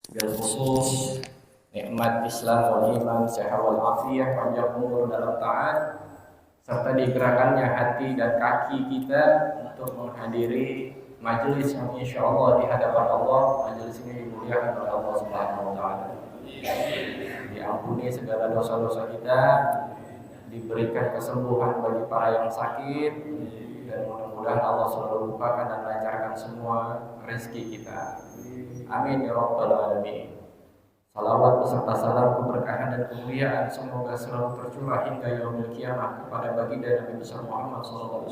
bil khusus nikmat Islam wal iman, sehat wal afiyah, panjang umur dalam taat, serta digerakkannya hati dan kaki kita untuk menghadiri majelis yang insyaallah di hadapan Allah, majelis ini dimuliakan oleh Allah Subhanahu wa taala. Diampuni segala dosa-dosa kita, diberikan kesembuhan bagi para yang sakit, dan mudah-mudahan Allah selalu lupakan dan lancarkan semua rezeki kita. Amin ya rabbal alamin. Salawat beserta salam keberkahan dan kemuliaan semoga selalu tercurah hingga yaumil kiamah kepada baginda Nabi besar Muhammad SAW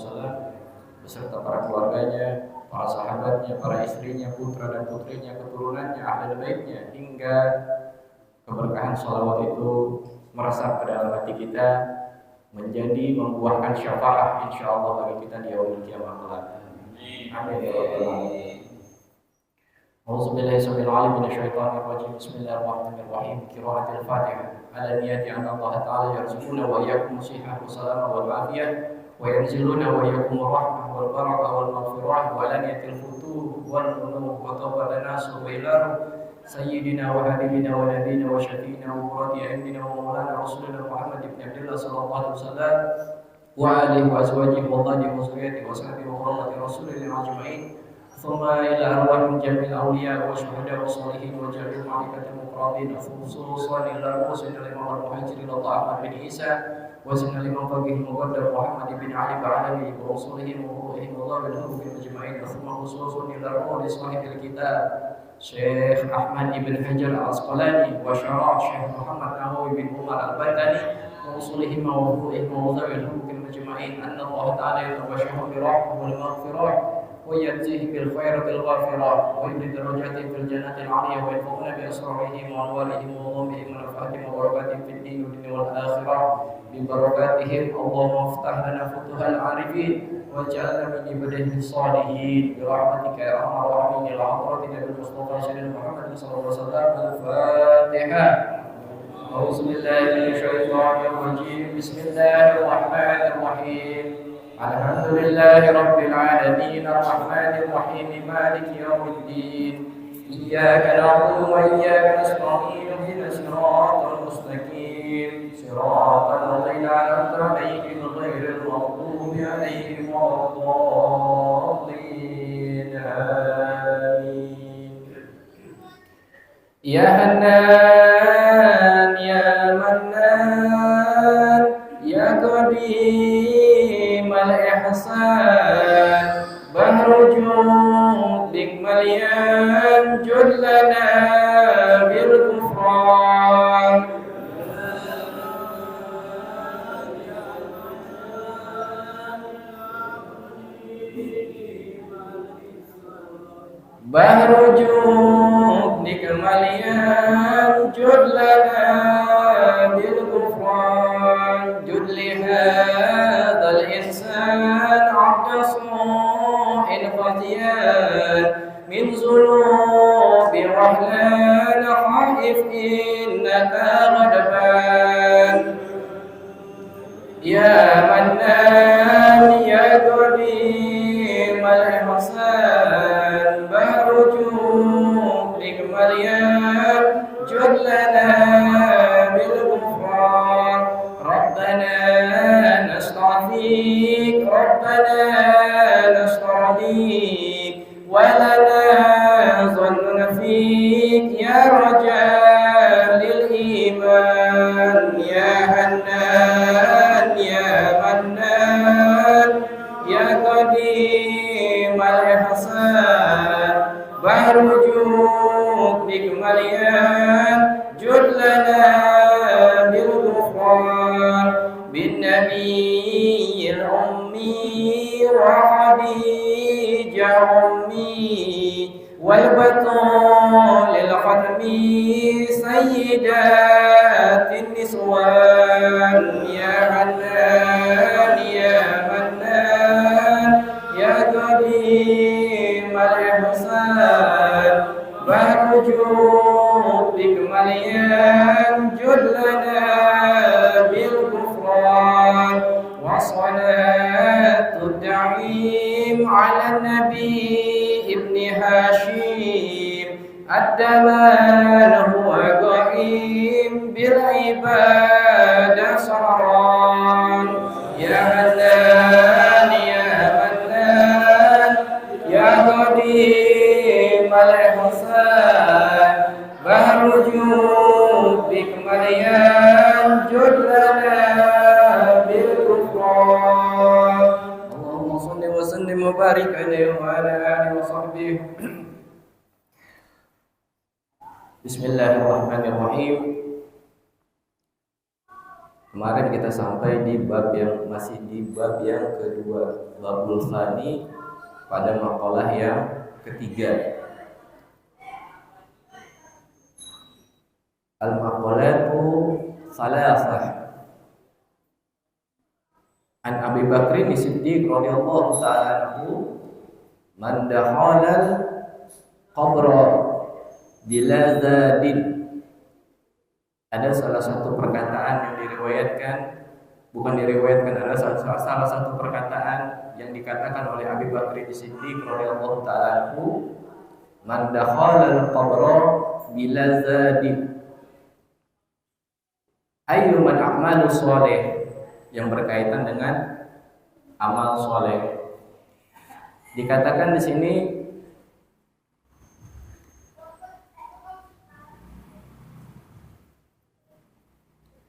beserta para keluarganya, para sahabatnya, para istrinya, putra dan putrinya, keturunannya, ahli baitnya, hingga keberkahan salawat itu meresap ke dalam hati kita, menjadi membuahkan syafaat insyaallah bagi kita di yaumil kiamah kelak. Amin ya rabbal alamin. Auzubillahi samil alim minasyaitonir rajim. Bismillahirrahmanirrahim. Qiraatul Fatihah. Ala niyati anna Allah Ta'ala yarzuquna wa iyyakum sihhah wa salama wal afiyah wa yanziluna wa iyyakum rahmah wal barakah wal maghfirah wa ala niyatil futuh wal nunuh wa tawbatan nasu wa ilahu sayyidina wa habibina wa nabiyina wa syafiina wa qurrati a'yunina wa maulana rasulina Muhammad ibn Abdullah sallallahu alaihi wasallam wa alihi wa azwajihi wa dhalihi wa zurriyyatihi wa sahbihi wa qurrati rasulina ajma'in. ثم إلى أرواح جميع الأولياء والشهداء والصالحين وجميع الملائكة المقربين خصوصا إلى رؤوس الإمام المهاجرين الله أحمد بن عيسى وسن الإمام فقيه المقدم محمد بن علي بعلمي ورسولهم وروحهم الله بالحب أجمعين. ثم خصوصا إلى رؤوس صاحب الكتاب شيخ أحمد بن حجر العسقلاني وشرع شيخ محمد نووي بن عمر البدني ورسولهم وروحهم وذوي الحب أجمعين أن الله تعالى يتبشر برحمه والمغفرة ويأتيه بالخير بالغافرة ويبني درجاته في الجنة العالية وينفعنا بأسرارهم وأموالهم وظلمهم ونفعتهم وبركاتهم في الدين والدنيا والآخرة ببركاتهم. اللهم افتح لنا فتوح العارفين واجعلنا من عباده الصالحين برحمتك يا أرحم الراحمين. إلى حضرة النبي المصطفى سيدنا محمد صلى الله عليه وسلم. الفاتحة. أعوذ بالله من الشيطان الرجيم. بسم الله الرحمن الرحيم. الحمد لله رب العالمين الرحمن الرحيم مالك يوم الدين إياك نعبد وإياك نستعين اهدنا الصراط المستقيم صراط الذين أنعمت عليهم غير المغضوب عليهم ولا الضالين آمين. يا حنان يا منان يا قديم الإحسان بحر جودك مليان جد لنا بالغفران. بحر جودك مليان جد لنا بالغفران. جد لهذا الإنسان عبد صاح فتيان من ذنوب رحلان خائف إنك غضبان. يا منان يا قديم الإحسان بحر جودك مليان جد لنا بالغفران. ربنا نستعفيك ربنا نستعديك ولنا ظن فيك يا رجاء للإيمان. يا حنان يا منان يا قديم الإحسان بحر جودك مليان جد لنا بالغفران. بالنبي الأمي وخديجة أمي والبطول الختمي سيدات النسوان. يا حنان يا منان يا قديم الإحسان بحر جودك مليان جد لنا بالغفران. وصلاة التعظيم على النبي ابن هاشم الدمان هو ضعيم بالعبادة سهران يا منان يا منان يا قديم الإحسان بحر جودك مليان جد لنا بالغفران اللهم صل وسلم وبارك عليه وعلى آله وصحبه. Bismillahirrahmanirrahim. Kemarin kita sampai di bab yang kedua, babul tsani, pada maqalah yang ketiga. Al-maqalatu salasah. An Abi Bakrin Siddiq radhiyallahu ta'ala anhu, man dakhala qabra bila zadin. Ada salah satu perkataan yang ada salah satu perkataan yang dikatakan oleh Abi Bakrin Siddiq radhiyallahu ta'ala anhu, man dakhala al-qabra bila zadin. Ayyuman a'malu sholih, yang berkaitan dengan amal sholeh. Dikatakan di sini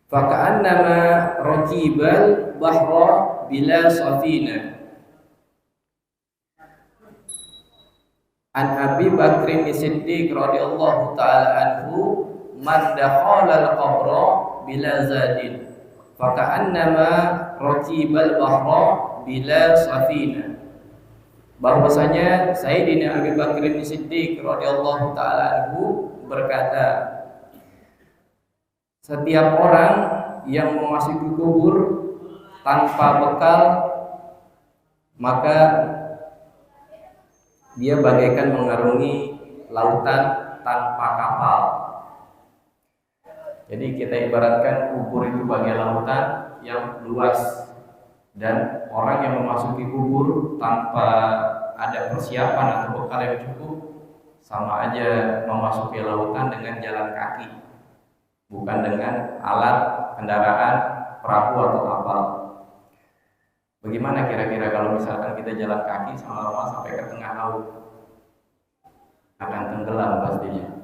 faka'annama rakibal bahra bila safina. An Abi Bakrin Siddiq radhiyallahu ta'ala anhu, man dakhala al-qabra bila zadin faka'annama rakibal bahra bila safina. Bahwasanya Sayyidina Abi Bakrin Siddiq radhiyallahu ta'ala anhu berkata, setiap orang yang memasuki kubur tanpa bekal, maka dia bagaikan mengarungi lautan tanpa kapal. Jadi kita ibaratkan kubur itu bagai lautan yang luas, dan orang yang memasuki kubur tanpa ada persiapan atau bekal yang cukup, sama aja memasuki lautan dengan jalan kaki, bukan dengan alat kendaraan perahu atau kapal. Bagaimana kira-kira kalau misalkan kita jalan kaki sama-sama sampai ke tengah laut? Akan tenggelam pastinya.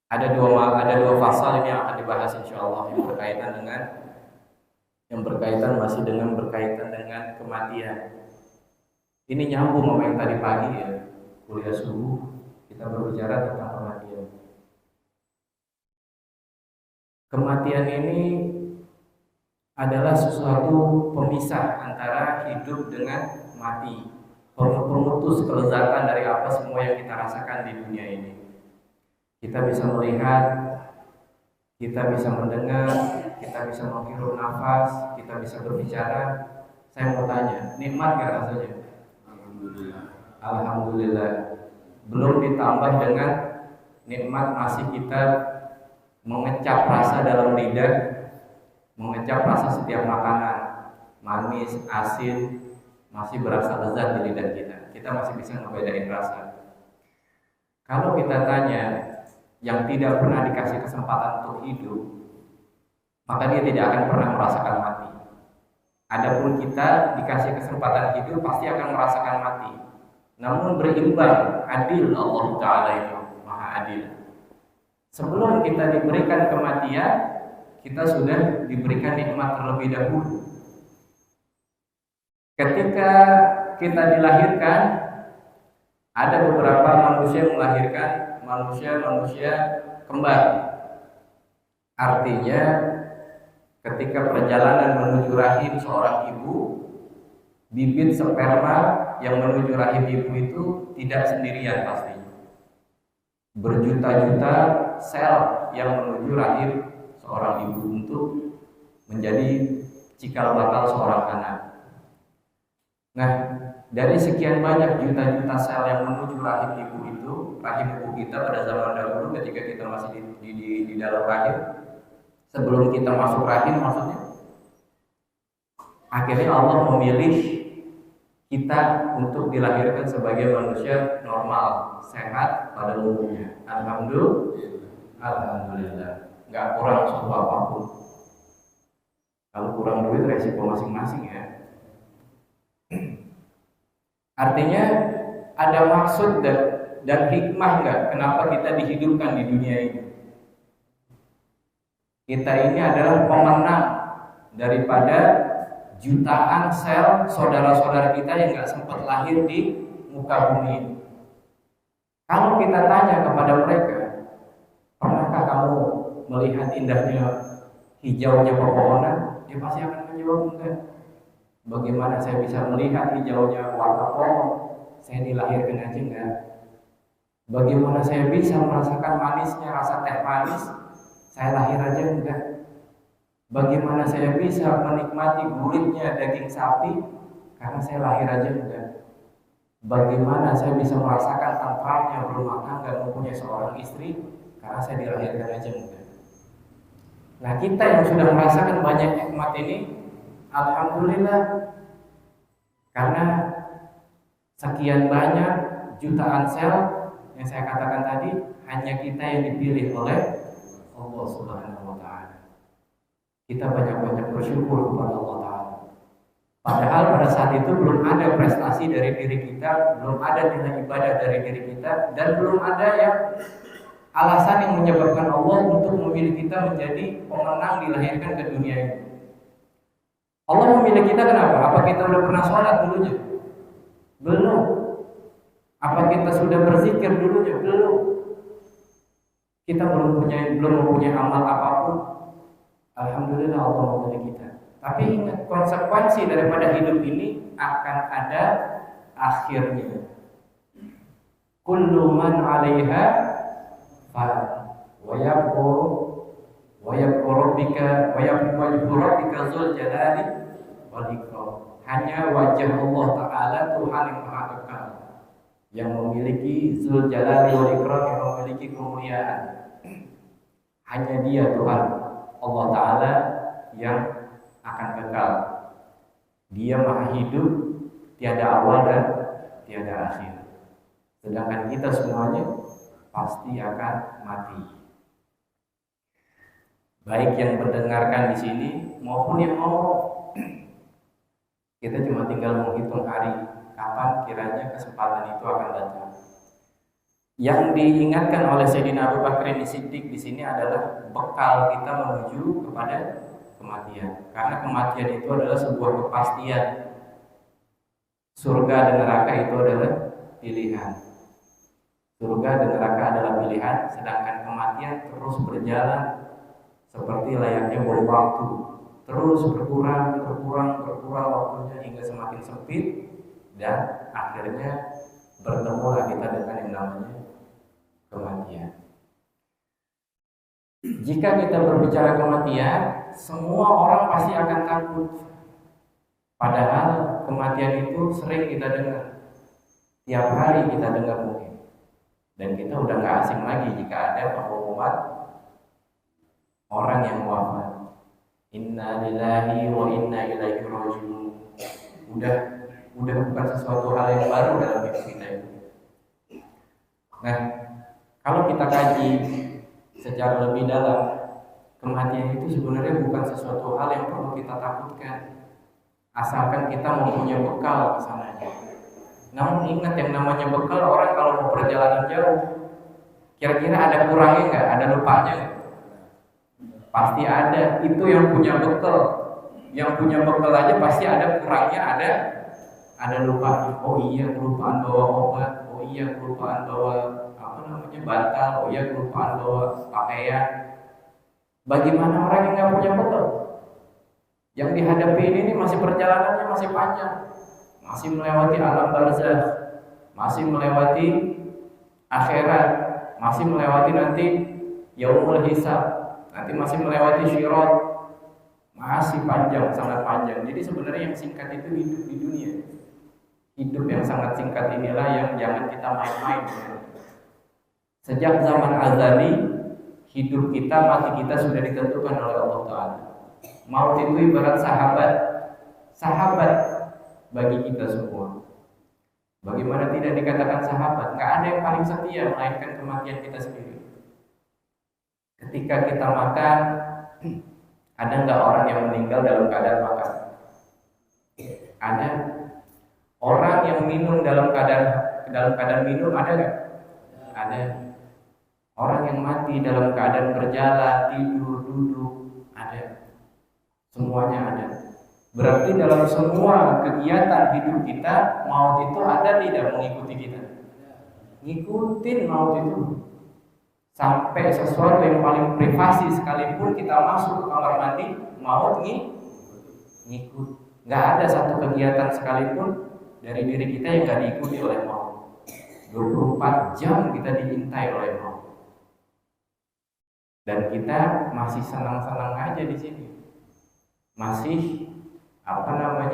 Ada dua pasal ini yang akan dibahas insyaallah, yang berkaitan dengan kematian. Ini nyambung sama yang tadi pagi ya, kuliah subuh kita berbicara tentang kematian. Kematian ini adalah sesuatu pemisah antara hidup dengan mati, pemutus kelezatan dari apa semua yang kita rasakan di dunia ini. Kita bisa melihat, kita bisa mendengar, kita bisa menghirup nafas, kita bisa berbicara. Saya mau tanya, nikmat gak rasanya? Alhamdulillah. Alhamdulillah. Belum ditambah dengan nikmat masih kita mengecap rasa dalam lidah, mengecap rasa setiap makanan, manis, asin, masih berasa lezat di lidah kita. Kita masih bisa membedain rasa. Kalau kita tanya yang tidak pernah dikasih kesempatan untuk hidup, maka dia tidak akan pernah merasakan mati. Adapun kita dikasih kesempatan hidup, pasti akan merasakan mati. Namun berimbang, adil Allah Ta'ala itu, maha adil. Sebelum kita diberikan kematian, kita sudah diberikan nikmat terlebih dahulu. Ketika kita dilahirkan, ada beberapa manusia melahirkan manusia kembar. Artinya ketika perjalanan menuju rahim seorang ibu, bibit sperma yang menuju rahim ibu itu tidak sendirian pastinya. Berjuta-juta sel yang menuju rahim seorang ibu untuk menjadi cikal bakal seorang anak. Nah, dari sekian banyak juta-juta sel yang menuju rahim ibu itu, rahim ibu kita pada zaman dahulu ketika kita masih di dalam rahim, sebelum kita masuk rahim maksudnya, akhirnya Allah memilih kita untuk dilahirkan sebagai manusia normal, sehat pada umumnya. Alhamdulillah, nggak kurang suatu apapun. Kalau kurang duit resiko masing-masing ya. Artinya ada maksud dan hikmah nggak kenapa kita dihidupkan di dunia ini? Kita ini adalah pemenang daripada jutaan sel saudara-saudara kita yang nggak sempat lahir di muka bumi ini. Kalau kita tanya kepada mereka, pernahkah kamu melihat indahnya hijaunya pepohonan? Dia pasti akan menjawab enggak. Bagaimana saya bisa melihat hijaunya warna pohon? Saya dilahirkan aja enggak. Bagaimana saya bisa merasakan manisnya rasa teh manis? Saya lahir aja enggak. Bagaimana saya bisa menikmati gurihnya daging sapi? Karena saya lahir aja enggak. Bagaimana saya bisa merasakan tentramnya berumah tangga mempunyai seorang istri? Karena saya dilahirkan aja enggak. Nah, kita yang sudah merasakan banyak nikmat ini, alhamdulillah, karena sekian banyak jutaan sel yang saya katakan tadi, hanya kita yang dipilih oleh Allah Subhanahu wa Ta'ala. Kita banyak-banyak bersyukur kepada Allah Ta'ala. Padahal pada saat itu belum ada prestasi dari diri kita, belum ada nilai ibadah dari diri kita, dan belum ada yang alasan yang menyebabkan Allah untuk memilih kita menjadi pemenang dilahirkan ke dunia ini. Allah memilih kita kenapa? Apa kita udah pernah sholat dulunya? Belum. Apa kita sudah berzikir dulunya? Belum. Kita belum mempunyai amal apapun. Alhamdulillah Allah memilih kita. Tapi ingat, konsekuensi daripada hidup ini akan ada akhirnya. Kullu man 'alaiha wa yabqa rabbika dzul jalali wal ikram. Hanya wajah Allah Ta'ala Tuhan yang maha kekal, yang memiliki dzul jalali wal ikram, yang memiliki kemuliaan. Hanya Dia Tuhan Allah Ta'ala yang akan kekal. Dia maha hidup, tiada awal dan tiada akhir. Sedangkan kita semuanya pasti akan mati. Baik yang mendengarkan di sini maupun yang mau. Kita cuma tinggal menghitung hari kapan kiranya kesempatan itu akan datang. Yang diingatkan oleh Sayyidina Abu Bakar As-Siddiq di sini adalah bekal kita menuju kepada kematian. Karena kematian itu adalah sebuah kepastian. Surga dan neraka itu adalah pilihan. Surga dan neraka adalah pilihan, sedangkan kematian terus berjalan seperti layaknya bom waktu, terus berkurang waktunya hingga semakin sempit, dan akhirnya bertemulah kita dengan yang namanya kematian. Jika kita berbicara kematian, semua orang pasti akan takut. Padahal kematian itu sering kita dengar, tiap hari kita dengar mungkin. Dan kita udah gak asing lagi jika ada pengumuman orang yang wafat. Inna lillahi wa inna ilaihi raji'un. Udah bukan sesuatu hal yang baru dalam hidup kita itu. Nah, kalau kita kaji secara lebih dalam, kematian itu sebenarnya bukan sesuatu hal yang perlu kita takutkan, asalkan kita mempunyai bekal ke sananya. Namun ingat, yang namanya bekal, orang kalau mau perjalanan jauh, kira-kira ada kurangnya nggak? Ada lupanya nggak? Pasti ada. Itu yang punya bekal. Yang punya bekal aja pasti ada kurangnya, ada lupanya. Oh iya, kelupaan bawa obat. Oh iya, kelupaan bawa bantal. Oh iya, kelupaan bawa pakaian. Bagaimana orang yang nggak punya bekal? Yang dihadapi ini masih perjalanannya masih panjang. Masih melewati alam barzakh, masih melewati akhirat, masih melewati nanti yaumul hisab, nanti masih melewati syirat, masih panjang, sangat panjang. Jadi sebenarnya yang singkat itu hidup di dunia. Hidup yang sangat singkat inilah yang jangan kita main-main. Sejak zaman azali, hidup kita, mati kita sudah ditentukan oleh Allah Ta'ala. Maut itu ibarat sahabat bagi kita semua. Bagaimana tidak dikatakan sahabat? Nggak ada yang paling setia melainkan kematian kita sendiri. Ketika kita makan, ada nggak orang yang meninggal dalam keadaan makan? Ada. Orang yang minum dalam keadaan minum ada nggak? Ada. Orang yang mati dalam keadaan berjalan, tidur, duduk, ada. Semuanya ada. Berarti dalam semua kegiatan hidup kita, maut itu ada tidak mengikuti kita? Ngikutin maut itu. Sampai sesuatu yang paling privasi sekalipun kita masuk ke kamar mandi, maut ngikut. Nggak ada satu kegiatan sekalipun dari diri kita yang nggak diikuti oleh maut. 24 jam kita diintai oleh maut. Dan kita masih senang-senang aja di sini. Masih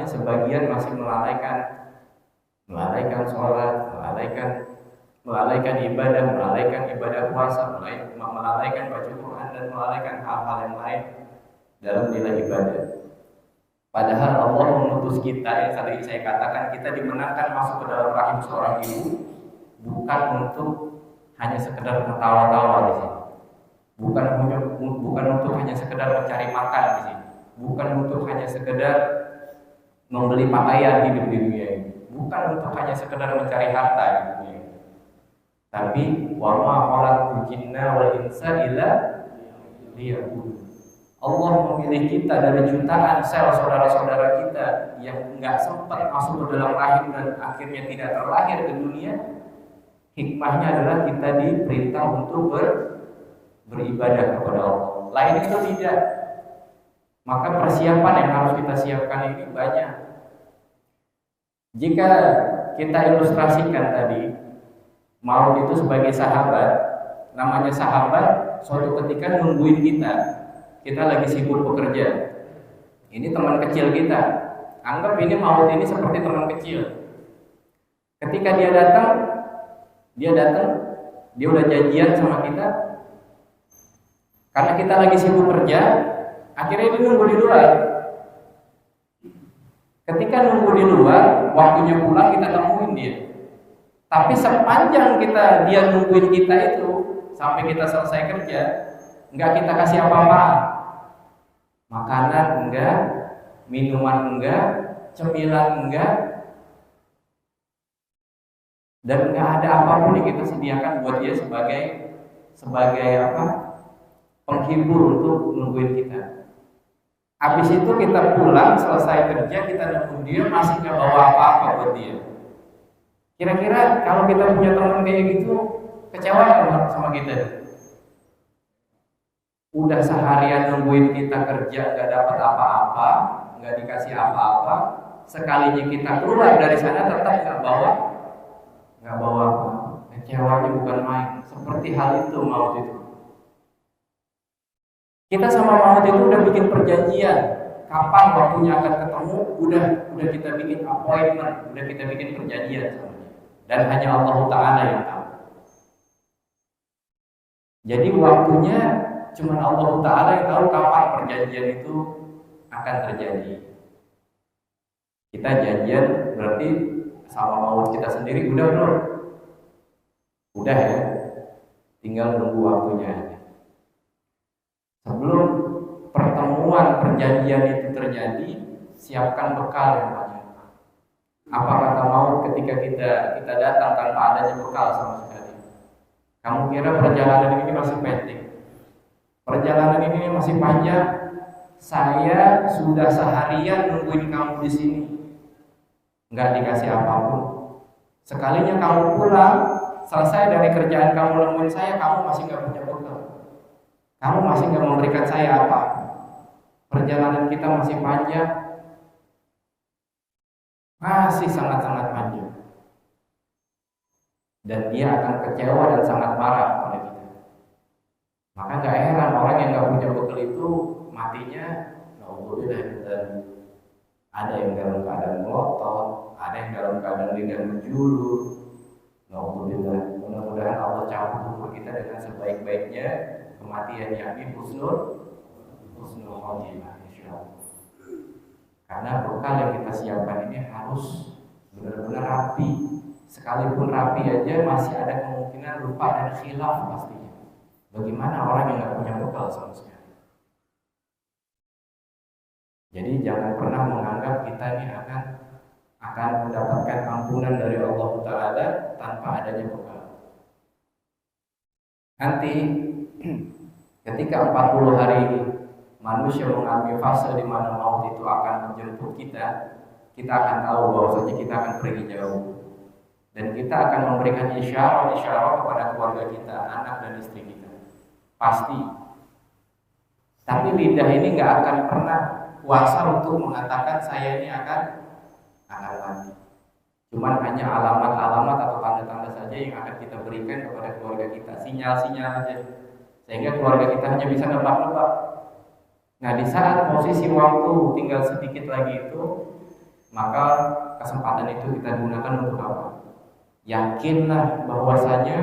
sebagian masih melalaikan sholat, melalaikan ibadah puasa, melalaikan baca Quran, dan melalaikan hal-hal yang lain dalam nilai ibadah. Padahal Allah mengutus kita, yang tadi saya katakan, kita dimenangkan masuk ke dalam rahim seorang ibu bukan untuk hanya sekedar tertawa-tawa di sini, bukan untuk hanya sekedar mencari makan di sini, bukan untuk hanya sekedar membeli pakaian hidup di dunia ini, bukan untuk hanya sekedar mencari harta di dunia ini. Tapi wa ma khalaqtul jinna wal insa illa liya'budun. Allah memilih kita dari jutaan sel saudara-saudara kita yang enggak sempat masuk ke dalam rahim dan akhirnya tidak terlahir ke dunia. Hikmahnya adalah kita diperintah untuk beribadah kepada Allah. Lain itu tidak. Maka persiapan yang harus kita siapkan ini banyak. Jika kita ilustrasikan tadi maut itu sebagai sahabat, namanya sahabat suatu ketika nungguin kita lagi sibuk bekerja. Ini teman kecil kita. Anggap ini maut ini seperti teman kecil. Ketika dia datang, dia udah janjian sama kita. Karena kita lagi sibuk kerja, akhirnya dia nunggu di luar. Ketika nunggu di luar, waktunya pulang kita temuin dia. Tapi sepanjang dia nungguin kita itu, sampai kita selesai kerja, enggak kita kasih apa-apa. Makanan enggak, minuman enggak, cemilan enggak, dan enggak ada apapun yang kita sediakan buat dia sebagai penghibur untuk nungguin kita. Habis itu kita pulang, selesai kerja, kita nunggu dia, masih nggak bawa apa-apa buat dia. Kira-kira kalau kita punya teman kayak gitu, kecewa nggak sama kita? Udah seharian nungguin kita kerja, nggak dapat apa-apa, nggak dikasih apa-apa, sekalinya kita keluar dari sana tetap nggak bawa apa. Kecewanya bukan main. Seperti hal itu maut itu. Kita sama maut itu udah bikin perjanjian, kapan waktunya akan ketemu, udah kita bikin appointment, udah kita bikin perjanjian sama dia. Dan hanya Allah Ta'ala yang tahu. Jadi waktunya cuma Allah Ta'ala yang tahu kapan perjanjian itu akan terjadi. Kita janjian berarti sama maut kita sendiri udah belum? Udah ya, tinggal nunggu waktunya. Sebelum pertemuan perjanjian itu terjadi, siapkan bekal yang banyak. Apa kata maut ketika kita datang tanpa adanya bekal sama sekali? Kamu kira perjalanan ini masih pendek? Perjalanan ini masih panjang. Saya sudah seharian nungguin kamu di sini, nggak dikasih apapun. Sekalinya kamu pulang, selesai dari kerjaan kamu nungguin saya, kamu masih nggak punya bekal. Kamu masih nggak memberikan saya apa? Perjalanan kita masih panjang, masih sangat-sangat panjang, dan dia akan kecewa dan sangat marah pada kita. Maka nggak heran orang yang nggak punya bekal itu matinya, alhamdulillah, dan ada yang dalam keadaan melotot, ada yang dalam keadaan lidah menjulur. Alhamdulillah, mudah-mudahan Allah cabut umur kita dengan sebaik-baiknya kematian, yakni husnul khotimah, insyaallah. Karena bekal yang kita siapkan ini harus benar-benar rapi, sekalipun rapi aja masih ada kemungkinan lupa dan khilaf pastinya. Bagaimana orang yang nggak punya bekal sama sekali? Jadi jangan pernah menganggap kita ini akan mendapatkan ampunan dari Allah Ta'ala tanpa adanya bekal. Nanti ketika 40 hari manusia mengalami fase di mana maut itu akan menjemput kita akan tahu bahwasanya kita akan pergi jauh. Dan kita akan memberikan isyarat kepada keluarga kita, anak dan istri kita. Pasti. Tapi lidah ini nggak akan pernah kuasa untuk mengatakan saya ini akan mati. Cuman hanya alamat-alamat atau tanda-tanda saja yang akan kita berikan kepada keluarga kita, sinyal-sinyal saja, sehingga keluarga kita hanya bisa nebak-nebak. Nah, di saat posisi waktu tinggal sedikit lagi itu, maka kesempatan itu kita gunakan untuk apa? Yakinlah bahwasanya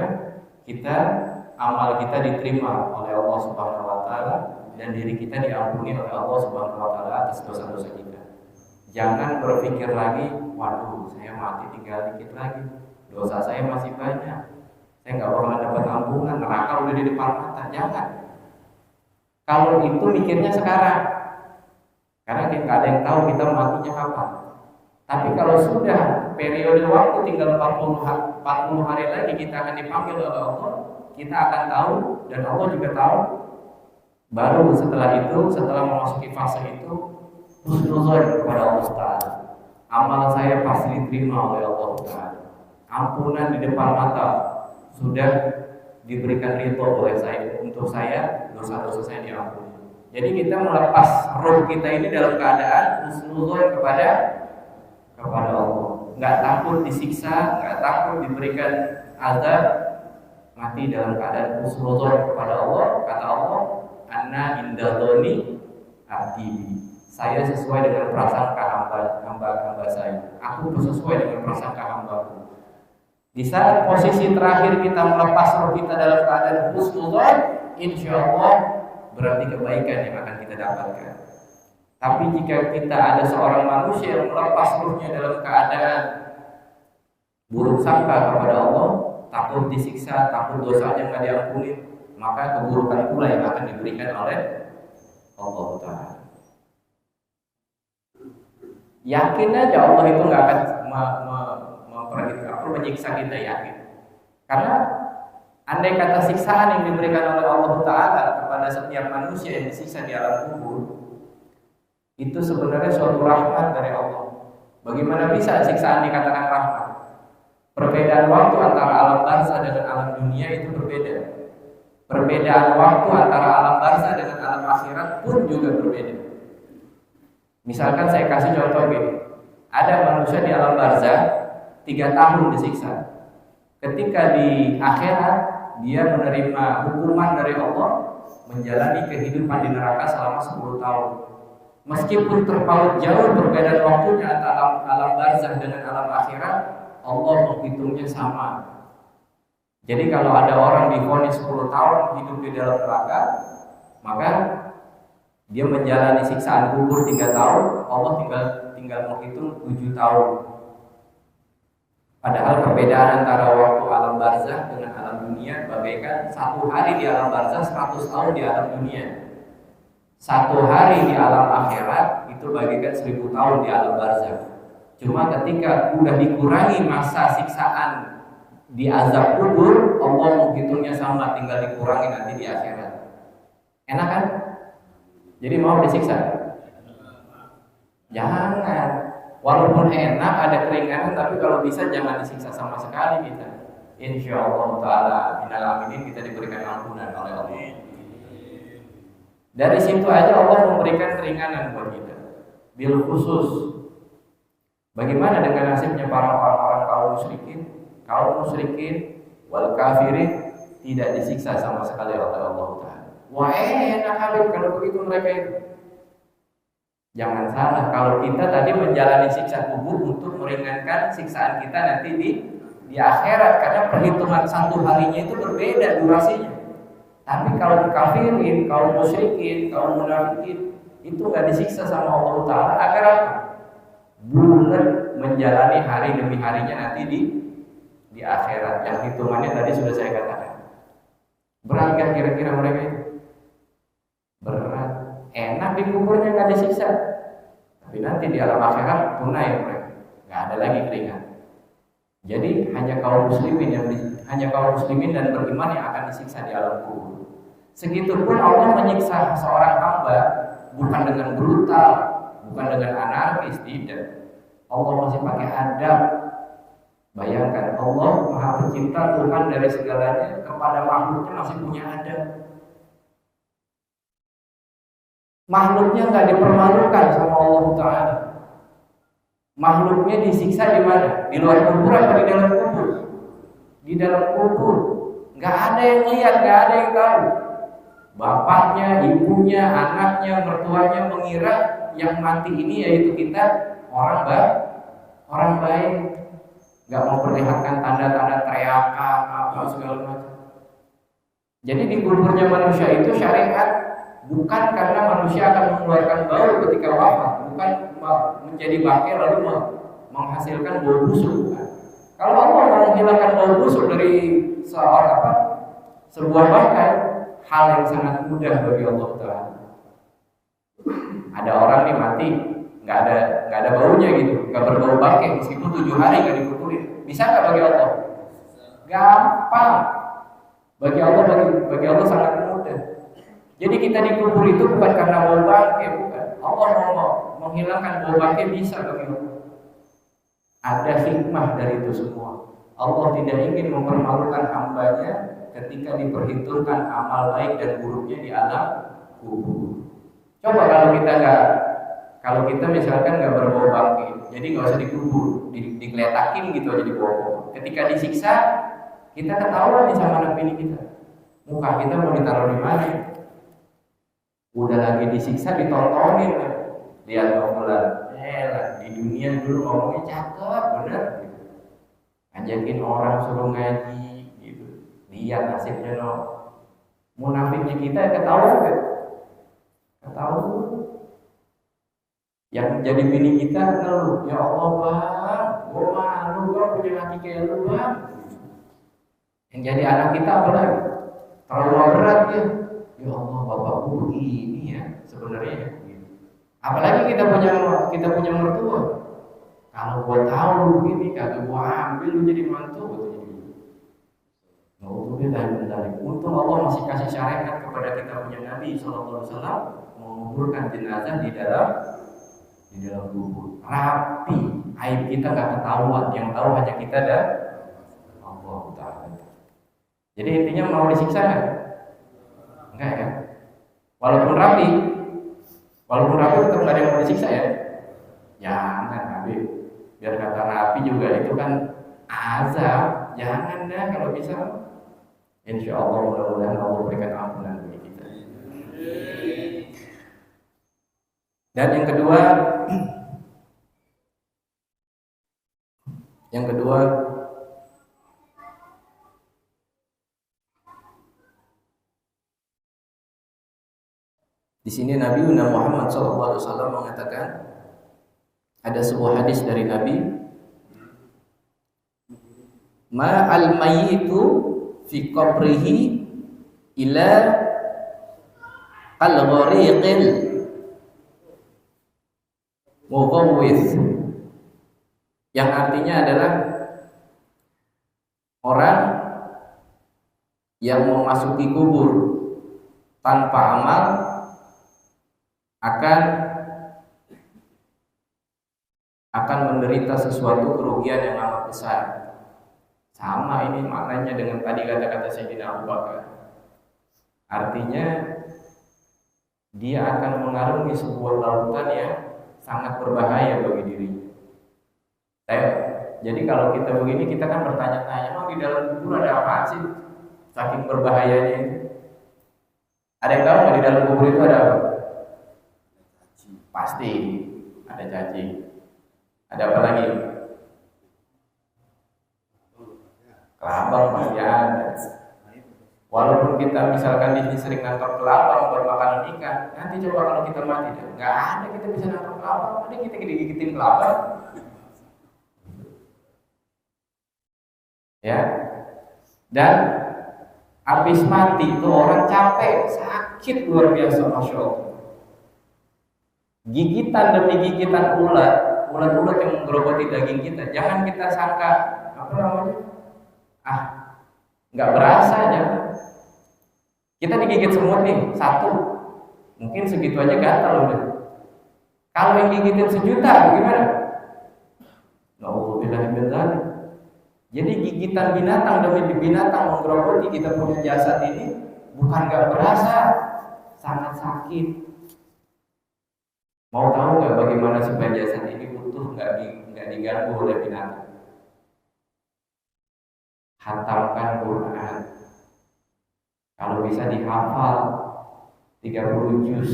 amal kita diterima oleh Allah Subhanahu wa taala dan diri kita diampuni oleh Allah Subhanahu wa taala atas dosa-dosa kita. Jangan berpikir lagi, waduh, saya mati tinggal dikit lagi, dosa saya masih banyak, saya nggak bakal dapat ampunan, neraka udah di depan mata. Jangan. Kalau itu mikirnya sekarang, karena kita nggak ada yang tahu kita matinya kapan. Tapi kalau sudah periode waktu tinggal 40 hari lagi kita akan dipanggil oleh Allah, kita akan tahu dan Allah juga tahu. Baru setelah memasuki fase itu, husnuzon kepada Allah Ta'ala. Amal saya pasti diterima oleh Allah Ta'ala. Ampunan di depan mata sudah diberikan ridho oleh saya untuk saya, dosa-dosa saya diampuni. Jadi kita melepas roh kita ini dalam keadaan husnuzon kepada Allah. Nggak takut disiksa, nggak takut diberikan azab, mati dalam keadaan husnuzon kepada Allah. Kata Allah, Anna indadoni abdi. Saya sesuai dengan prasangka hamba saya. Aku sesuai dengan prasangka hambaku. Di saat posisi terakhir kita melepas roh kita dalam keadaan husnuzon, insya Allah berarti kebaikan yang akan kita dapatkan. Tapi jika kita ada seorang manusia yang melepas rohnya dalam keadaan buruk sangka kepada Allah, takut disiksa, takut dosanya nggak diampuni, maka keburukan pula yang akan diberikan oleh Allah Ta'ala. Yakin aja Allah itu nggak akan menyiksa kita, yakin. Karena andai kata siksaan yang diberikan oleh Allah Ta'ala kepada setiap manusia yang disiksa di alam kubur, itu sebenarnya suatu rahmat dari Allah. Bagaimana bisa siksaan dikatakan rahmat? Perbedaan waktu antara alam barzah dengan alam dunia itu berbeda. Perbedaan waktu antara alam barzah dengan alam akhirat pun juga berbeda. Misalkan saya kasih contoh gini, ada manusia di alam barzah 3 tahun disiksa. Ketika di akhirat dia menerima hukuman dari Allah, menjalani kehidupan di neraka selama 10 tahun. Meskipun terpaut jauh perbedaan waktunya antara alam barzah dengan alam akhirat, Allah menghitungnya sama. Jadi kalau ada orang divonis 10 tahun hidup di dalam neraka, maka dia menjalani siksaan kubur 3 tahun, Allah tinggal menghitung 7 tahun. Padahal perbedaan antara waktu alam barzah dengan alam dunia bagaikan 1 hari di alam barzah 100 tahun di alam dunia. 1 hari di alam akhirat itu bagaikan 1000 tahun di alam barzah. Cuma ketika udah dikurangi masa siksaan di azab kubur, Allah menghitungnya sama, tinggal dikurangi nanti di akhirat. Enak kan? Jadi mau disiksa? Jangan. Walaupun enak ada keringanan, tapi kalau bisa jangan disiksa sama sekali kita. Insya Allah Ta'ala minal aminin kita diberikan ampunan oleh Allah. Dari situ aja Allah memberikan keringanan buat kita. Bil khusus. Bagaimana dengan nasibnya para orang-orang kaum musyrikin? Kaum musyrikin wal kafirin tidak disiksa sama sekali oleh Allah Ta'ala. Wah enak Habib kalau begitu mereka itu. Jangan salah, kalau kita tadi menjalani siksa kubur untuk meringankan siksaan kita nanti di akhirat, karena perhitungan 1 harinya itu berbeda durasinya. Tapi kalau kafirin, kaum musyrikin, kaum munafikin itu nggak disiksa sama Allah Ta'ala agar apa? Bulan menjalani hari demi harinya nanti di di akhirat yang hitungannya tadi sudah saya katakan. Berat kan kira-kira mereka itu? Berat. Enak di kuburnya nggak disiksa, tapi nanti di alam akhirat tunai mereka, nggak ada lagi keringat. Jadi hanya kaum muslimin dan beriman yang akan disiksa di alam kubur. Segitupun Allah menyiksa seorang hamba bukan dengan brutal, bukan dengan anarkis, tidak. Allah masih pakai adab. Bayangkan Allah Maha Pencipta, Tuhan dari segalanya, kepada makhluknya masih punya adab. Makhluknya nggak dipermalukan sama Allah Ta'ala. Makhluknya disiksa di mana? Di luar kubur atau di dalam kubur? Di dalam kubur. Nggak ada yang lihat, nggak ada yang tahu. Bapaknya, ibunya, anaknya, mertuanya mengira yang mati ini yaitu kita orang baik. Nggak memperlihatkan tanda-tanda teriakan apa segala macam. Jadi di kuburnya manusia itu syariat bukan karena manusia akan mengeluarkan bau ketika wafat, bukan menjadi bangkai lalu menghasilkan bau busuk. Kalau Allah mau menghilangkan bau busuk dari sebuah bangkai, hal yang sangat mudah bagi Allah Ta'ala. Ada orang nih mati, nggak ada baunya gitu, nggak berbau bangkai meskipun 7 hari nggak dikuburin. Bisa nggak bagi Allah? Gampang. Bagi Allah sangat mudah. Jadi kita dikubur itu bukan karena bau bangkai, bukan. Allah mau menghilangkan bau bangkai bisa bagi Allah. Ada hikmah dari itu semua. Allah tidak ingin mempermalukan hambanya ketika diperhitungkan amal baik dan buruknya di alam kubur. Coba kalau kita misalkan nggak berbau bangkai, jadi nggak usah dikubur, digeletakin gitu aja di bawah. Ketika disiksa, kita ketahuan nih sama anak bini kita. Muka kita mau ditaruh di mana? Udah lagi disiksa ditontonin, lihat ngomong di dunia dulu ngomongnya cakep bener, ajakin orang suruh ngaji gitu, lihat nasibnya no. Munafiknya kita ketahuan kan? Ketahuan. Yang jadi bini kita ngeluh, ya Allah bang, gue malu gue punya laki kayak lu bang. Yang jadi anak kita apa lagi? Trauma berat ya. Ya Allah, bapakku begini ya sebenarnya. Apalagi kita punya mertua. Kalau gua tahu begini, kagak gua ambil lu jadi mantu. Untung Allah masih kasih syariat kepada kita punya Nabi Sallallahu Alaihi Wasallam menguburkan jenazah di dalam kubur. Rapi, aib kita nggak ketahuan. Yang tahu hanya kita dan Allah Taala. Jadi intinya mau disiksa nggak? Enggak ya. Walaupun rapi tetap nggak ada yang mau disiksa ya. Jangan Nabi. Biar kata rapi juga itu kan azab. Jangan dah kalau bisa. Insya Allah mudah-mudahan Allah berikan ampunan bagi kita. Dan yang kedua di sini Nabi Muhammad SAW mengatakan, ada sebuah hadis dari Nabi, ma al mayyitu fi qabrihi ila al ghariqil mughawwith, yang artinya adalah orang yang memasuki kubur tanpa amal akan menderita sesuatu kerugian yang amat besar. Sama ini maknanya dengan tadi kata-kata Sayyidina Abu Bakar. Artinya dia akan mengarungi sebuah lautan yang sangat berbahaya bagi dirinya. Jadi kalau kita begini, kita kan bertanya-tanya, emang di dalam kubur ada apa sih? Saking berbahayanya itu. Ada yang tahu nggak di dalam kubur itu ada apa? Pasti ada cacing. Ada apa lagi? Kelabang pasti ada. Walaupun kita misalkan di sini sering nangkap kelabang buat makanan ikan, nanti coba kalau kita mati, nggak ada kita bisa nangkap kelabang, ada kita digigitin kelabang. Ya. Dan habis mati itu orang capek, sakit luar biasa, masya Allah. Gigitan demi gigitan ulat-ulat yang menggerogoti daging kita. Jangan kita sangka apa namanya? Nggak berasa aja. Kita digigit semut nih, satu, mungkin segitu aja gatal udah. Kalau yang gigitin sejuta, gimana? Nauzubillah min dzalik. Jadi gigitan binatang demi binatang menggerogoti kita punya jasad ini bukan nggak berasa, sangat sakit. Mau tahu nggak bagaimana supaya jasad ini utuh nggak diganggu oleh binatang? Hatamkan Quran. Kalau bisa dihafal 30 juz,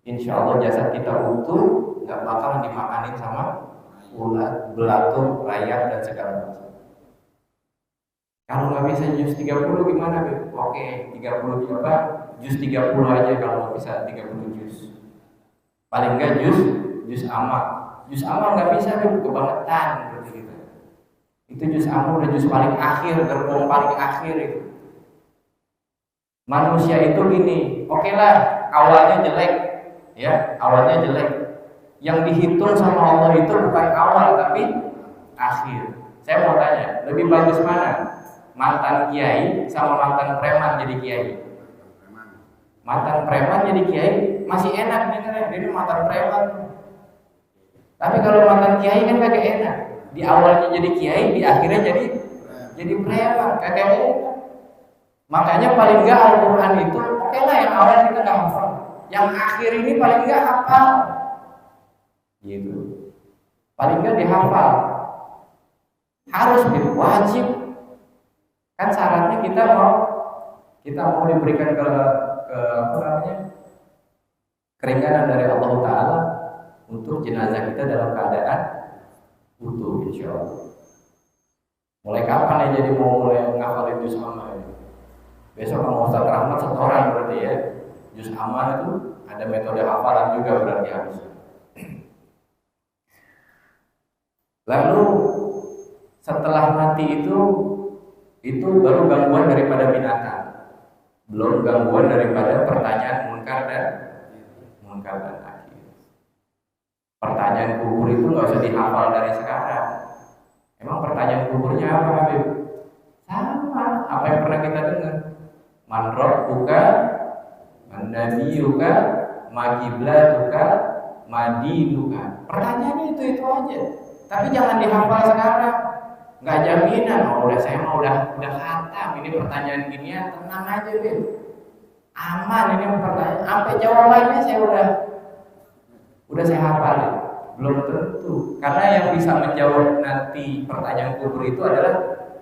insya Allah jasad kita utuh, nggak bakalan dimakanin sama ulat, belatung, rayap dan segala macam. Kalau nggak bisa juz 30 gimana, Beb? Oke, 30 apa? Juz 30 aja kalau nggak bisa 30 juz. Paling nggak juz amma. Juz amma nggak bisa, Beb, kebangetan berarti gitu. Itu juz amma udah juz paling akhir, gerbong paling akhir itu. Manusia itu gini, oke lah, awalnya jelek, ya, awalnya jelek. Yang dihitung sama Allah itu bukan awal tapi akhir. Saya mau tanya, lebih bagus mana? Mantan kiai sama mantan preman jadi kiai? Mantan preman jadi kiai masih enak nih kan? Ini mantan preman. Tapi kalau mantan kiai kan kagak enak. Di awalnya jadi kiai, di akhirnya jadi preman, kagak enak. Makanya paling enggak Al-Quran itu oke lah yang awal kita nggak hafal, yang akhir ini paling enggak hafal, gitu. Paling enggak dihafal, harus wajib. Kan syaratnya kita mau diberikan ke apa namanya, keringanan dari Allah Taala untuk jenazah kita dalam keadaan utuh, insya Allah. Mulai kapan ya jadi mau mulai menghafal juz amma ini? Besok sama Ustaz Rahmat setoran berarti ya. Juz amma itu ada metode hafalan juga berarti harus. Lalu setelah mati itu baru gangguan daripada binatang. Belum gangguan daripada pertanyaan munkar dan nakir. Pertanyaan kubur itu nggak usah dihafal dari sekarang. Emang pertanyaan kuburnya apa, Habib? Sama apa yang pernah kita dengar. Man rabbuka, man nabiyuka, ma qiblatuka, ma dinuka. Pertanyaannya itu aja. Tapi jangan dihafal sekarang. Nggak jaminan. Saya mau udah khatam. Ini pertanyaan ginian, tenang aja, Bin. Aman ini pertanyaan. Sampai jawabannya saya udah saya hafal. Belum tentu. Karena yang bisa menjawab nanti pertanyaan kubur itu adalah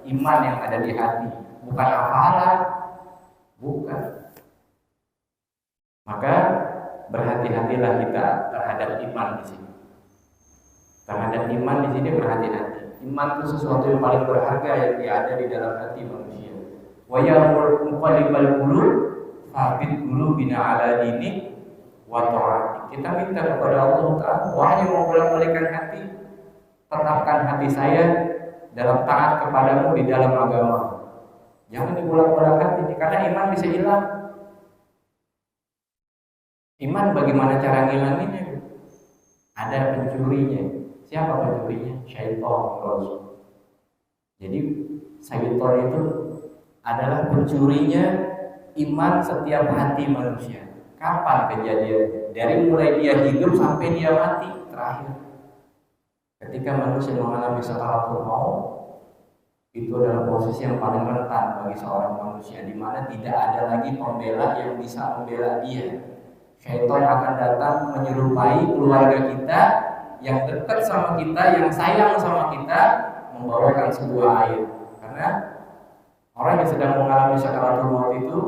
iman yang ada di hati, bukan hafalan. Bukan. Maka berhati-hatilah kita terhadap iman di sini. Terhadap iman di sini berhati-hati. Iman itu sesuatu yang paling berharga yang ada di dalam hati manusia. Wa ya'mur muqallibal qulub, fabit qulubina ala dinik wa ta'ati. Kita minta kepada Allah Ta'ala, wahai mau bolak-balikan hati, tetapkan hati saya dalam taat kepadamu di dalam agama. Jangan dibolak-balik hati, karena iman bisa hilang. Iman bagaimana cara ngilanginnya? Ada pencurinya. Siapa pencurinya? Syaitan. Jadi syaitan itu adalah pencurinya iman setiap hati manusia. Kapan kejadian? Dari mulai dia hidup sampai dia mati terakhir. Ketika manusia mengalami sakaratul maut, itu adalah posisi yang paling rentan bagi seorang manusia, di mana tidak ada lagi pembela yang bisa membela dia. Syaitan akan datang menyerupai keluarga kita yang dekat sama kita, yang sayang sama kita, membawakan sebuah air. Karena orang yang sedang mengalami sakaratul maut itu,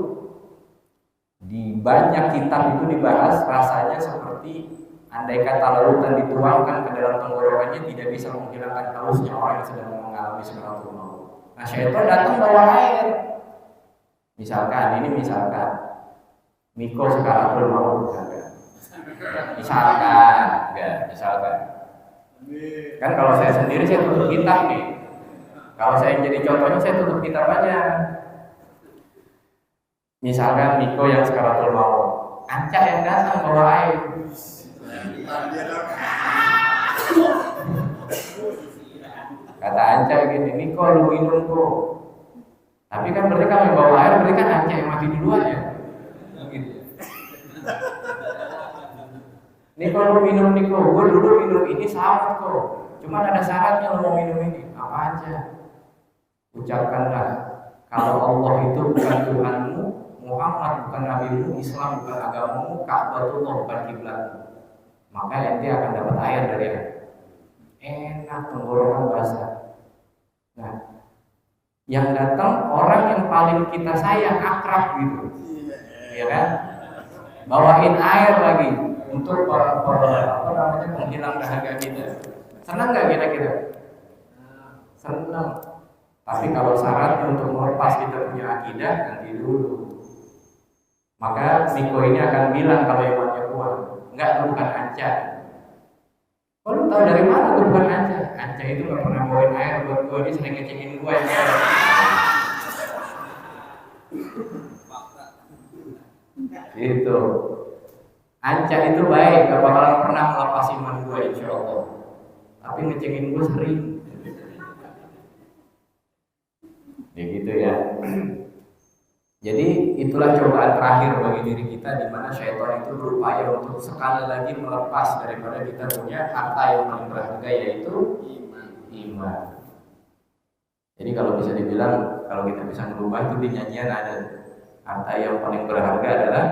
di banyak kitab itu dibahas rasanya seperti andai kata lautan dituangkan ke dalam tenggorokannya tidak bisa menghilangkan hausnya orang yang sedang mengalami sakaratul maut. Nah, syaitan datang bawa air. Misalkan Miko sakaratul maut, misalkan. Kan kalau saya sendiri saya tutup kitab nih. Kalau saya yang jadi contohnya, saya tutup kitab aja. Misalkan Miko yang sekaratul mau, Anca yang datang bawa air. Kata Anca gini, Miko lu minum kok. Tapi kan berarti kalau yang bawa air, berarti kan Anca yang mati duluan ya. Gitu. Niko lu minum Niko, gue dulu minum ini selamat kok. Cuma ada syaratnya lu mau minum ini. Apa aja? Ucapkanlah, kalau Allah itu bukan Tuhanmu, Muhammad bukan nabimu, Islam bukan agamamu, Ka'batullah bukan kiblatmu, maka ente akan dapat air dari air. Enak, tenggorokan basah. Nah, yang datang orang yang paling kita sayang, akrab gitu, ya kan? Bawain air lagi untuk penghilang dahaga kita. Senang nggak kira-kira? Senang. Tapi kalau syaratnya untuk melepas kita punya akidah, nanti dulu. Maka Miko ini akan bilang kalau imannya kuat, enggak, itu bukan Anca. Oh, lu tahu dari mana itu bukan Anca? Anca itu nggak pernah bawain air buat gue, dia sering ngecengin gue ya. Gitu. Anca itu baik, gak bakalan pernah melepas iman gue, insya Allah. Tapi ngecengin gue sering. Ya gitu ya. Jadi itulah cobaan terakhir bagi diri kita, di mana syaitan itu berupaya untuk sekali lagi melepas daripada kita punya harta yang paling berharga, yaitu iman. Jadi kalau bisa dibilang, kalau kita bisa merubah itu di nyanyian ada, harta yang paling berharga adalah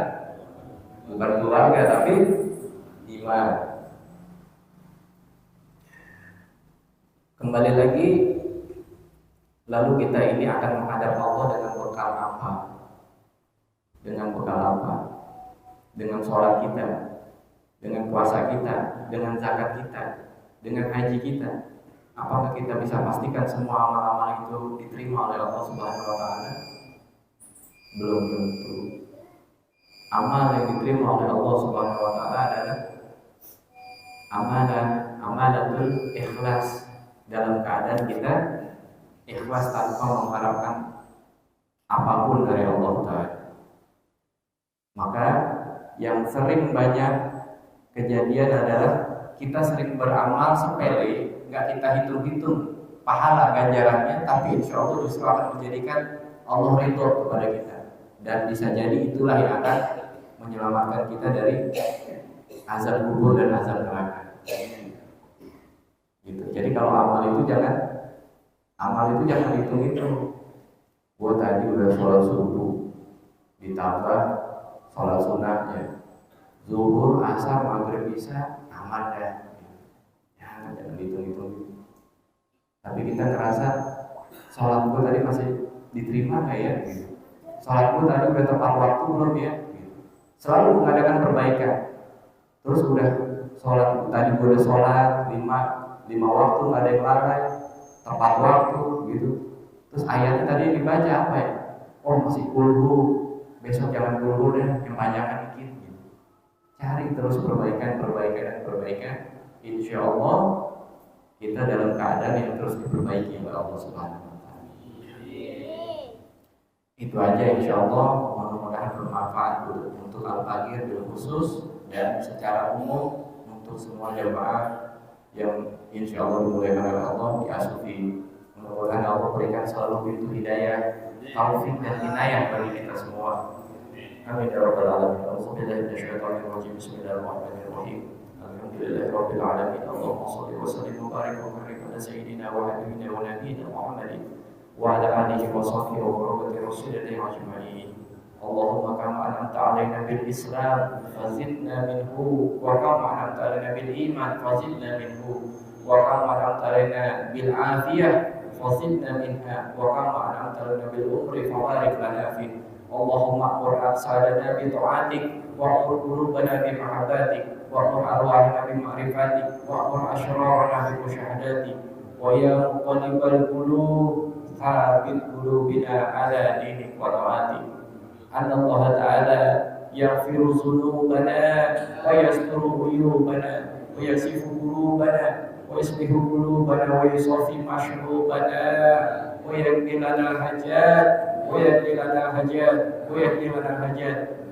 bukan keluarga tapi iman. Kembali lagi, lalu kita ini akan menghadap Allah dengan bekal apa? Dengan bekal apa? Dengan sholat kita, dengan puasa kita, dengan zakat kita, dengan haji kita. Apakah kita bisa pastikan semua amal-amal itu diterima oleh Allah Subhanahu wa Ta'ala? Belum tentu. Amal yang diterima oleh Allah Subhanahu wa Ta'ala adalah amalatul ikhlas, dalam keadaan kita ikhlas tanpa mengharapkan apapun dari Allah Ta'ala. Maka yang sering banyak kejadian adalah kita sering beramal sepele, nggak kita hitung-hitung pahala ganjarannya, tapi insya Allah justru akan menjadikan Allah ridho kepada kita, dan bisa jadi itulah yang akan menyelamatkan kita dari azab kubur dan azab neraka. Gitu. Jadi kalau amal itu jangan hitung-hitung. Gua tadi udah sholat subuh, ditambah sholat sunatnya, zuhur, asar, maghrib, isya, aman dah. Jangan hitung-hitung. Tapi kita ngerasa sholat gua tadi masih diterima nggak ya? Gitu. Sholat gua tadi udah tepat waktu belum ya? Gitu. Selalu mengadakan perbaikan. Terus udah sholat tadi gua udah sholat 5 waktu, nggak ada yang lalai, tepat waktu gitu. Terus ayatnya tadi yang dibaca apa ya? Oh masih kulhu, besok jangan kulhu deh, yang panjangkan dikit gitu. Cari terus perbaikan. Insya Allah kita dalam keadaan yang terus diperbaiki oleh Allah Subhanahu wa Ta'ala. Itu aja, insya Allah mudah-mudahan bermanfaat untuk Al-Faqir bil khusus dan secara umum untuk semua jemaah yang insya Allah dimuliakan oleh Allah di Asufi. Mudah-mudahan Allah berikan selalu pintu hidayah, taufik dan inayah bagi kita semua. Amin ya rabbal alamin. Alhamdulillah minasyaitonir rajim. Bismillahirrahmanirrahim. Alhamdulillahirabbil alamin. Allahumma shalli wa sallim wa barik wa barik ala sayyidina wa habibina wa nabiyina Muhammadin wa ala alihi wa sahbihi wa barakatuh rasulillah ajma'in. Allahumma kama an'amta 'alaina bil Islam fazidna minhu, wa kama an'amta 'alaina bil iman fazidna minhu, wa kama an'amta 'alaina bil afiyah fazidna minha, wa kama an'amta 'alaina bil umri fabarik lana fihi. Allahumma amur absadana bi ta'atik, wa amur qulubana bi mahabbatik, wa amur arwahana bi ma'rifatik, wa amur ashrarana bi musyahadatik, wa ya muqallibal qulub thabit qulubina ala dinik wa ta'atik. Anna Allah Ta'ala yaghfiru dhunubana wa yasturu uyubana wa yasifu qulubana ويصلح قلوبنا ويصفي مشروبنا ويهدي لنا الحاجات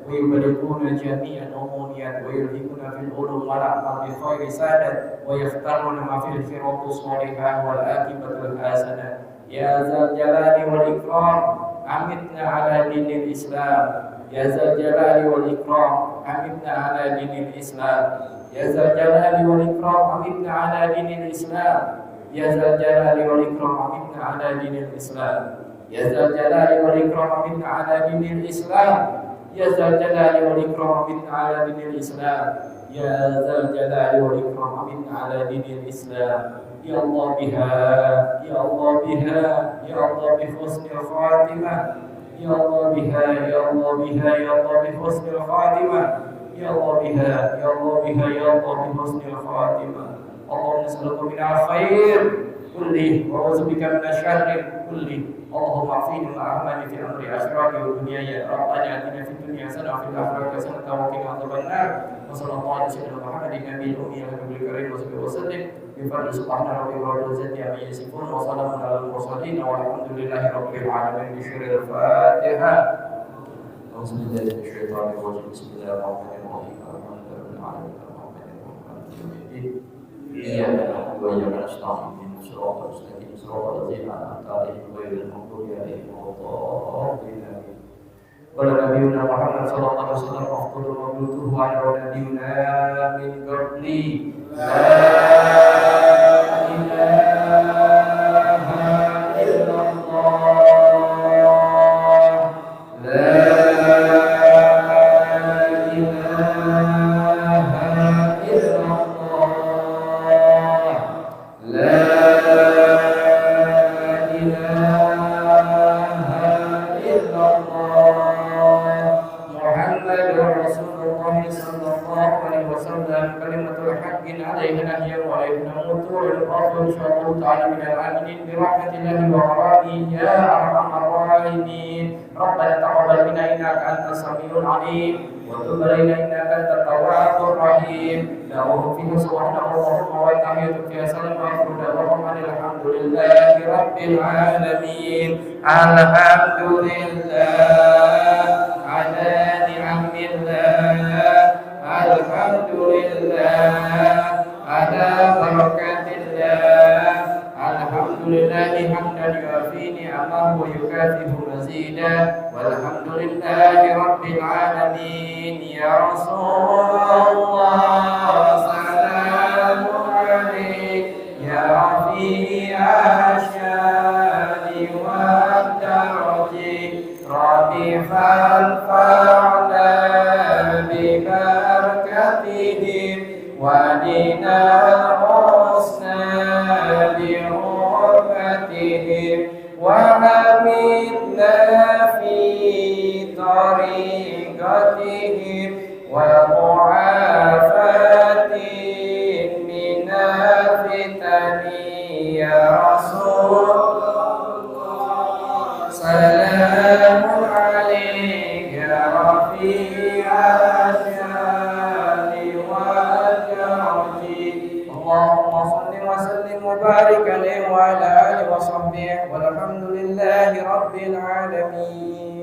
ويبلغنا جميع الأمنيات ويلهمنا في العلوم والأعمال بخير سادة ويختارنا ما في الخيرات الصالحة والعاقبة الحسنة يا ذا الجلال والإكرام أمتنا على دين الإسلام يا ذا الجلال والإكرام أمتنا على دين الإسلام يا ذا الجلال والإكرام أمتنا على دين الإسلام يا ذا الجلال والإكرام أمتنا على دين الإسلام يا ذا الجلال والإكرام أمتنا على دين الإسلام يا ذا الجلال والإكرام أمتنا على دين الإسلام يا ذا الجلال والإكرام أمتنا على دين الإسلام يا الله بها يا الله بها يا الله بحسن الخاتمة يا الله بها يا الله بها يا الله بحسن الخاتمة يا الله بها يا الله بها يا الله بحسن الخاتمة اللهم نسألك من الخير كله وأعوذ بك من الشر كله اللهم اعفيني وأعمني في أمر آخرتي ودنياي ربنا آتنا في الدنيا حسنة وفي الآخرة حسنة وقنا عذاب النار وصلى الله على سيدنا محمد النبي الأمي الحبيب الكريم وصحبه وسلم بفضل سبحان ربك رب العزة عما يصفون وسلام على المرسلين والحمد لله رب العالمين بشر الفاتحة أعوذ بالله من الشيطان الرجيم بسم الله الرحمن الرحيم الحمد لله رب العالمين الرحمن الرحيم إياك نعبد وإياك نستعين صراط المستقيم صراط الذين أنعمت عليهم غير المغضوب عليهم ولا الضالين ولا نبينا محمد صلى الله عليه وسلم أفضل مولوده على نبينا من قبلي لا إله إلا الله لا إله إلا الله لا كلمة الحق عليه نحيا وعليه نموت والأرض إن شاء الله تعالى من العاملين برحمة الله وغرامه يا أرحم الراحمين ربنا تقبل منا إنك أنت السميع العليم وتب علينا إنك أنت التواب الرحيم دعوهم فيه سبحانه اللهم وتحية فيها سلام وآخر دعواهم أن الحمد لله رب العالمين الحمد لله على نعم الله الحمد لله على بركات الله الحمد لله حمدا يوافي نعمه ويكافئ مزيدا والحمد لله رب العالمين يا رسول الله سلام عليك يا رفيع الشان والدرج رفيع فانفعنا ببركتهم ودنا الحسنى بحرمتهم وأمنا في طريقتهم ومعافاة من الفتن يا رسول الله سلام عليك يا رفيع الشان والدرج اللهم صل وسلم وبارك عليه وعلى آله وصحبه والحمد لله رب العالمين.